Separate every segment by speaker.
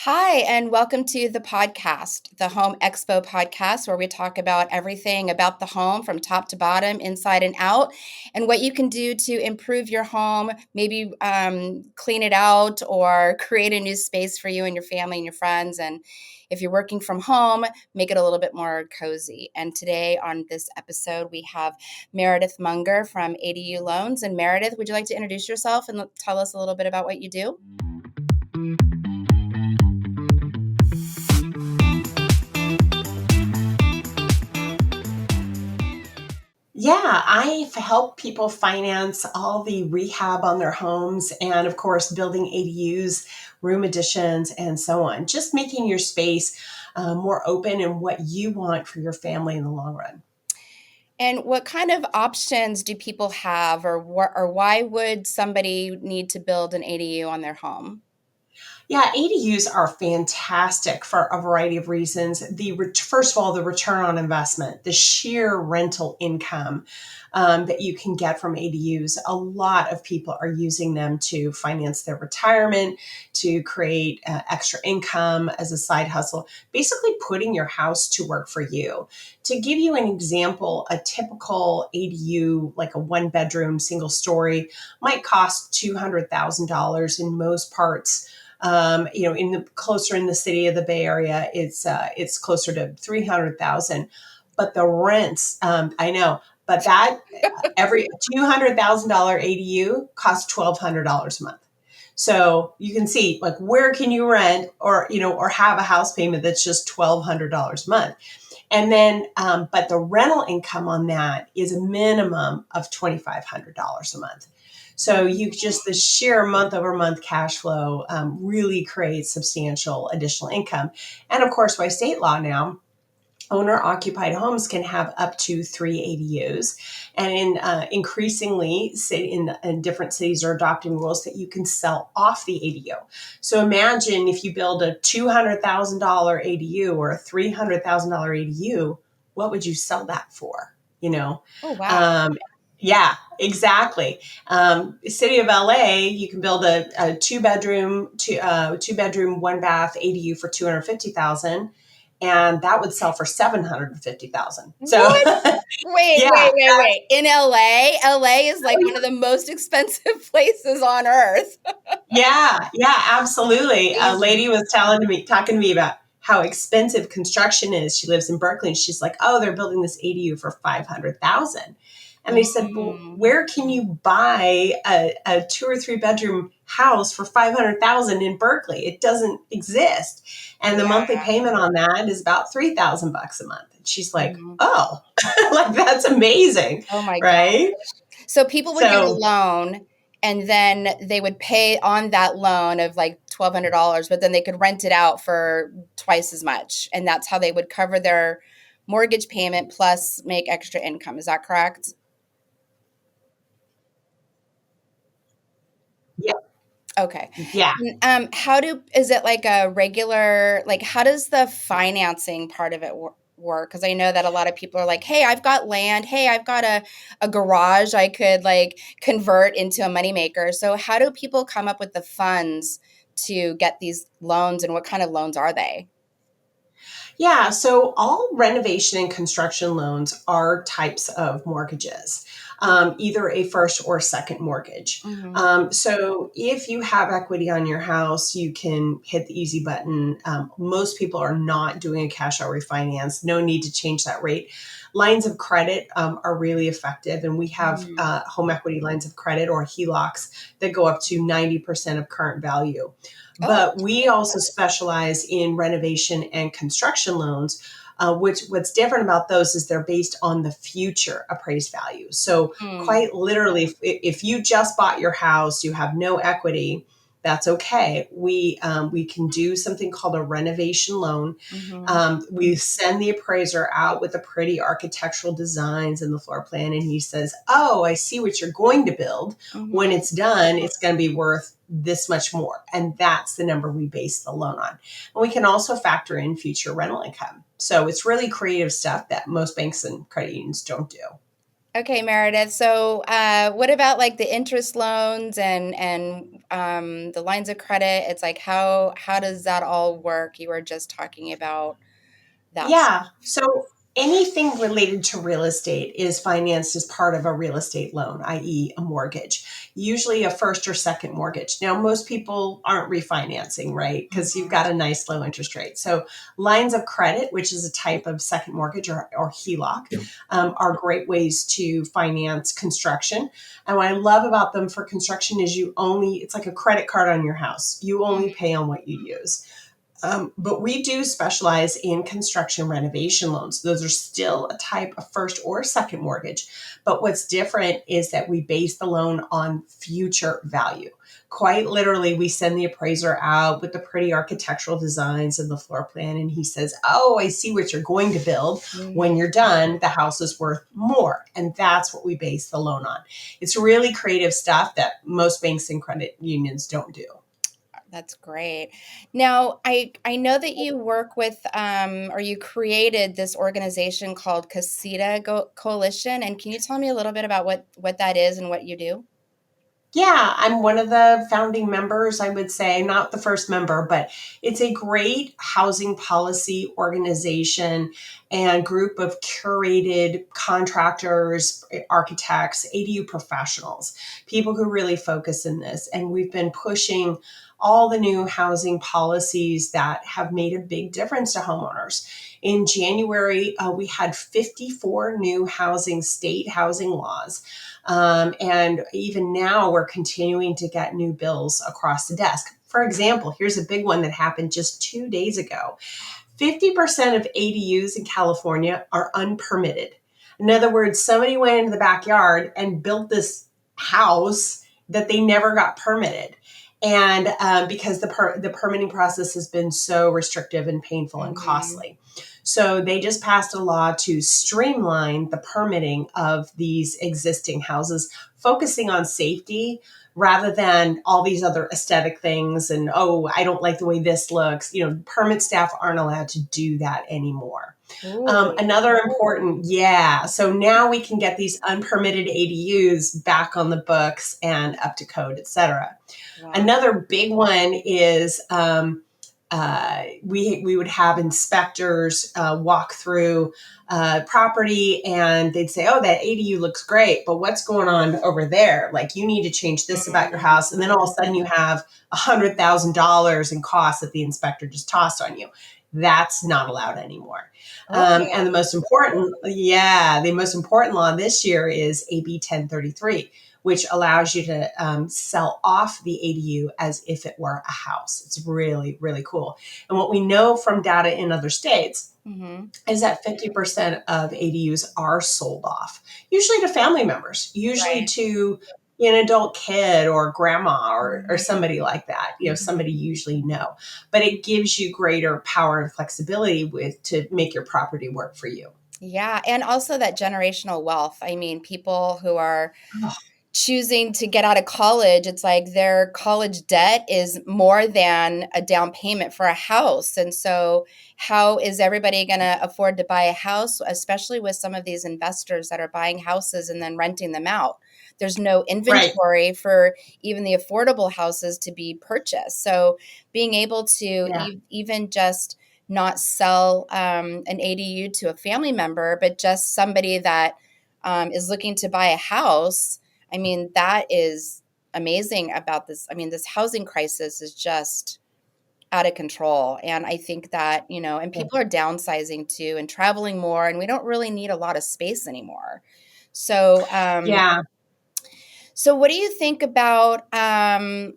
Speaker 1: Hi, and welcome to the podcast, the Home Expo Podcast, where we talk about everything about the home from top to bottom, inside and out, and what you can do to improve your home, maybe clean it out or create a new space for you and your family and your friends. And if you're working from home, make it a little bit more cozy. And today on this episode, we have Meredith Munger from ADU Loans. And Meredith, would you like to introduce yourself and tell us a little bit about what you do?
Speaker 2: Yeah, I help people finance all the rehab on their homes and, of course, building ADUs, room additions, and so on. Just making your space more open and what you want for your family in the long run.
Speaker 1: And what kind of options do people have, or why would somebody need to build an ADU on their home?
Speaker 2: Yeah, ADUs are fantastic for a variety of reasons. First of all, the return on investment, the sheer rental income that you can get from ADUs. A lot of people are using them to finance their retirement, to create extra income as a side hustle, basically putting your house to work for you. To give you an example, a typical ADU, like a one-bedroom, single-story, might cost $200,000 in most parts. Closer in the city of the Bay Area, it's closer to 300,000. But the rents, I know, but that every $200,000 ADU costs $1,200 a month. So you can see, like, where can you rent or have a house payment that's just $1,200 a month? And then, but the rental income on that is a minimum of $2,500 a month. So the sheer month over month cash flow really creates substantial additional income. And of course, by state law now, owner occupied homes can have up to 3 ADUs. And increasingly, in different cities are adopting rules that you can sell off the ADU. So imagine if you build a $200,000 ADU or a $300,000 ADU, what would you sell that for?
Speaker 1: Oh, wow.
Speaker 2: Yeah, exactly. City of LA, you can build a two-bedroom, one bath ADU for $250,000, and that would sell for $750,000. So,
Speaker 1: What? Wait,
Speaker 2: yeah,
Speaker 1: wait, wait, wait. In LA is like one of the most expensive places on earth.
Speaker 2: yeah, absolutely. A
Speaker 1: Crazy.
Speaker 2: lady was talking to me about how expensive construction is. She lives in Berkeley, and she's like, "Oh, they're building this ADU for $500,000." And they said, "Well,
Speaker 1: Mm.
Speaker 2: where can you buy a 2 or 3 bedroom house for $500,000 in Berkeley? It doesn't exist." And the monthly
Speaker 1: Yeah.
Speaker 2: payment on that is about $3,000 a month. And she's like,
Speaker 1: Mhm.
Speaker 2: "Oh, like that's amazing,
Speaker 1: Oh my God.
Speaker 2: right?"
Speaker 1: So people would get a
Speaker 2: So
Speaker 1: loan and then they would pay on that loan of like $1,200, but then they could rent it out for twice as much. And that's how they would cover their mortgage payment plus make extra income. Is that correct?
Speaker 2: yeah,
Speaker 1: Okay.
Speaker 2: yeah.
Speaker 1: And, is it like a regular, like, how does the financing part of it work? Because I know that a lot of people are like, hey, I've got land. Hey, I've got a garage I could like convert into a moneymaker. So how do people come up with the funds to get these loans, and what kind of loans are they?
Speaker 2: Yeah, so all renovation and construction loans are types of mortgages, either a first or second mortgage.
Speaker 1: Hmm.
Speaker 2: So if you have equity on your house, you can hit the easy button. Most people are not doing a cash out refinance. No need to change that rate. Lines of credit are really effective, and we have home equity lines of credit or HELOCs that go up to 90% of current value.
Speaker 1: Oh,
Speaker 2: But we also specialize in renovation and construction loans, what's different about those is they're based on the future appraised value. So
Speaker 1: mm,
Speaker 2: quite literally, if you just bought your house, you have no equity, that's okay. We can do something called a renovation loan.
Speaker 1: hmm.
Speaker 2: We send the appraiser out with the pretty architectural designs and the floor plan, and he says, "Oh, I see what you're going to build. When
Speaker 1: Hmm.
Speaker 2: it's done, it's going to be worth this much more." And that's the number we base the loan on. And we can also factor in future rental income. So it's really creative stuff that most banks and credit unions don't do.
Speaker 1: Okay, Meredith. So, what about like the interest loans and the lines of credit? It's like how does that all work? You were just talking about that.
Speaker 2: Yeah. So anything related to real estate is financed as part of a real estate loan, i.e., a mortgage, usually a first or second mortgage. Now, most people aren't refinancing, right? Because you've got a nice low interest rate. So, lines of credit, which is a type of second mortgage or HELOC, are great ways to finance construction. And what I love about them for construction is it's like a credit card on your house. You only pay on what you use. But we do specialize in construction renovation loans. Those are still a type of first or second mortgage. But what's different is that we base the loan on future value. Quite literally, we send the appraiser out with the pretty architectural designs and the floor plan, and he says, "Oh, I see what you're going to build.
Speaker 1: Mhm.
Speaker 2: When you're done, the house is worth more." And that's what we base the loan on. It's really creative stuff that most banks and credit unions don't do.
Speaker 1: That's great. Now, I know that you work with or you created this organization called Coalition, and can you tell me a little bit about what that is and what you do?
Speaker 2: Yeah, I'm one of the founding members, I would say, not the first member, but it's a great housing policy organization and group of curated contractors, architects, ADU professionals, people who really focus in this. And we've been pushing all the new housing policies that have made a big difference to homeowners. In January, we had 54 new state housing laws. And even now, we're continuing to get new bills across the desk. For example, here's a big one that happened just 2 days ago. 50% of ADUs in California are unpermitted. In other words, somebody went into the backyard and built this house that they never got permitted. And because the permitting process has been so restrictive and painful and
Speaker 1: Mhm.
Speaker 2: costly. So they just passed a law to streamline the permitting of these existing houses, focusing on safety rather than all these other aesthetic things. And, oh, I don't like the way this looks. Permit staff aren't allowed to do that anymore.
Speaker 1: Ooh,
Speaker 2: Another important, yeah. So now we can get these unpermitted ADUs back on the books and up to code, et cetera.
Speaker 1: wow.
Speaker 2: Another big one is we would have inspectors walk through property, and they'd say, "Oh, that ADU looks great, but what's going on over there? Like, you need to change this about your
Speaker 1: Mhm.
Speaker 2: house." And then all of a sudden, you have $100,000 in costs that the inspector just tossed on you. That's not allowed anymore. And
Speaker 1: Okay.
Speaker 2: the most important law this year is AB 1033, which allows you to sell off the ADU as if it were a house. It's really, really cool. And what we know from data in other states
Speaker 1: Mhm.
Speaker 2: is that 50% of ADUs are sold off, usually to family members, usually
Speaker 1: Right.
Speaker 2: to an adult kid or grandma or
Speaker 1: Mhm.
Speaker 2: somebody like that,
Speaker 1: Mhm.
Speaker 2: somebody you usually know. But it gives you greater power and flexibility to make your property work for you.
Speaker 1: Yeah, and also that generational wealth. I mean, people who are choosing to get out of college, it's like their college debt is more than a down payment for a house. And so, how is everybody going to afford to buy a house, especially with some of these investors that are buying houses and then renting them out? There's no
Speaker 2: Right.
Speaker 1: inventory for even the affordable houses to be purchased. So, being able to
Speaker 2: Yeah.
Speaker 1: even just not sell an ADU to a family member, but just somebody that is looking to buy a house. I mean, that is amazing about this. I mean, this housing crisis is just out of control. And I think that, and people are downsizing too and traveling more, and we don't really need a lot of space anymore. So,
Speaker 2: Yeah.
Speaker 1: so what do you think about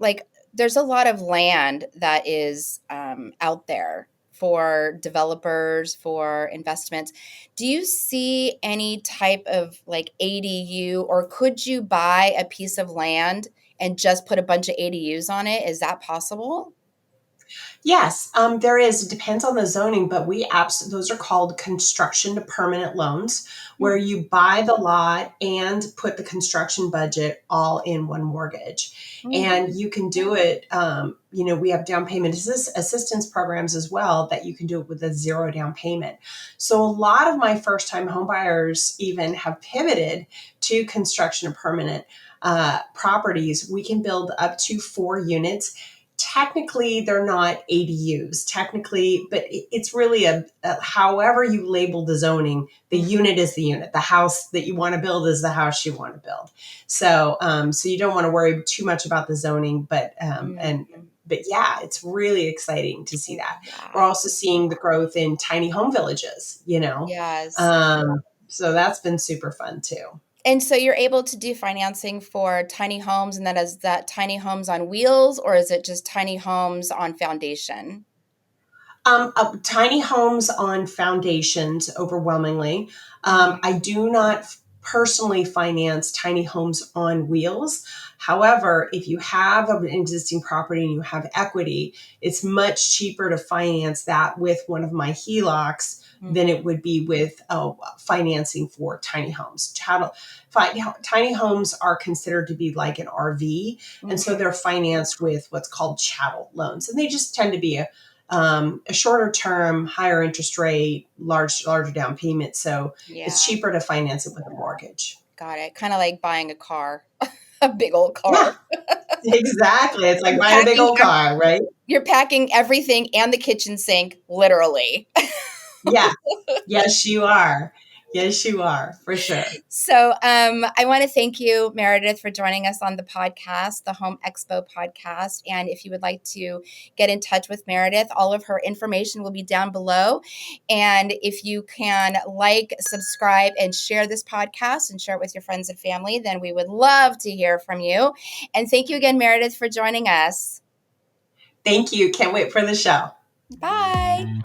Speaker 1: like there's a lot of land that is out there for developers, for investments. Do you see any type of like ADU, or could you buy a piece of land and just put a bunch of ADUs on it? Is that possible?
Speaker 2: Yes, there is. It depends on the zoning, but those are called construction to permanent loans, where
Speaker 1: Hmm.
Speaker 2: you buy the lot and put the construction budget all in one mortgage. And
Speaker 1: Hmm.
Speaker 2: you can do it. We have down payment assistance programs as well that you can do it with a zero down payment. So a lot of my first time home buyers even have pivoted to construction to permanent properties. We can build up to 4 units. Technically they're not ADUs technically, but it's really a however you label the zoning, the unit is the unit. The house that you want to build is the house you want to build. So you don't want to worry too much about the zoning, but yeah, it's really exciting to see that. We're
Speaker 1: Yeah.
Speaker 2: also seeing the growth in tiny home villages,
Speaker 1: Yes.
Speaker 2: um, so that's been super fun too.
Speaker 1: And so you're able to do financing for tiny homes, and is that tiny homes on wheels, or is it just tiny homes on foundation?
Speaker 2: Tiny homes on foundations overwhelmingly. I
Speaker 1: Mhm.
Speaker 2: do not personally finance tiny homes on wheels. However, if you have an existing property and you have equity, it's much cheaper to finance that with one of my HELOCs than
Speaker 1: Mhm.
Speaker 2: it would be with financing for tiny homes. Tiny homes are considered to be like an RV, and so
Speaker 1: Mhm.
Speaker 2: they're financed with what's called chattel loans, and they just tend to be a shorter term, higher interest rate, larger down payment. So
Speaker 1: Yeah,
Speaker 2: it's cheaper to finance it with a mortgage.
Speaker 1: got it. Kinda like buying a car, a big old
Speaker 2: Yeah,
Speaker 1: car.
Speaker 2: exactly. It's like
Speaker 1: You're
Speaker 2: buying a big
Speaker 1: packing
Speaker 2: old
Speaker 1: ev
Speaker 2: car, right?
Speaker 1: you're packing everything and the kitchen sink, literally.
Speaker 2: Yeah. Yes, you are. Yes, you are, for sure.
Speaker 1: So, I want to thank you, Meredith, for joining us on the podcast, the Home Expo podcast. And if you would like to get in touch with Meredith, all of her information will be down below. And if you can like, subscribe, and share this podcast and share it with your friends and family, then we would love to hear from you. And thank you again, Meredith, for joining us.
Speaker 2: Thank you. Can't wait for the show.
Speaker 1: Bye.